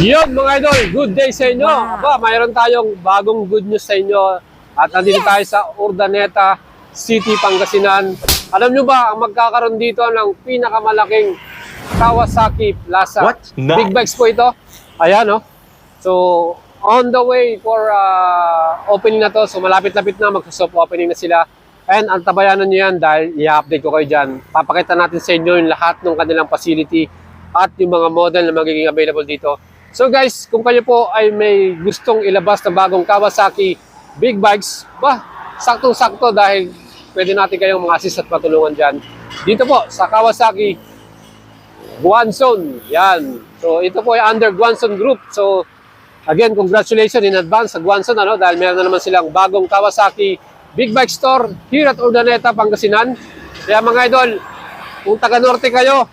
Yun mga idol, good day sa inyo. Aba, mayroon tayong bagong good news sa inyo. At nandito tayo sa Urdaneta City, Pangasinan. Alam nyo ba, ang magkakaroon dito ng pinakamalaking Kawasaki Plaza. What? Nice. Big bikes po ito. Ayan, no? So, on the way for opening na to. So, malapit-lapit na, mag-soft opening na sila. And ang tabayanan nyo yan dahil i-update ko kayo dyan. Papakita natin sa inyo yung lahat ng kanilang facility at yung mga model na magiging available dito. So guys, kung kayo po ay may gustong ilabas na bagong Kawasaki big bikes, saktong-sakto dahil pwede natin kayong mga assist at patulungan dyan. Dito po sa Kawasaki Guanzon. Yan. So ito po ay under Guanzon Group. So again, congratulations in advance sa Guanzon, dahil meron na naman silang bagong Kawasaki big bike store here at Urdaneta, Pangasinan. Kaya mga idol, kung taga-norte kayo,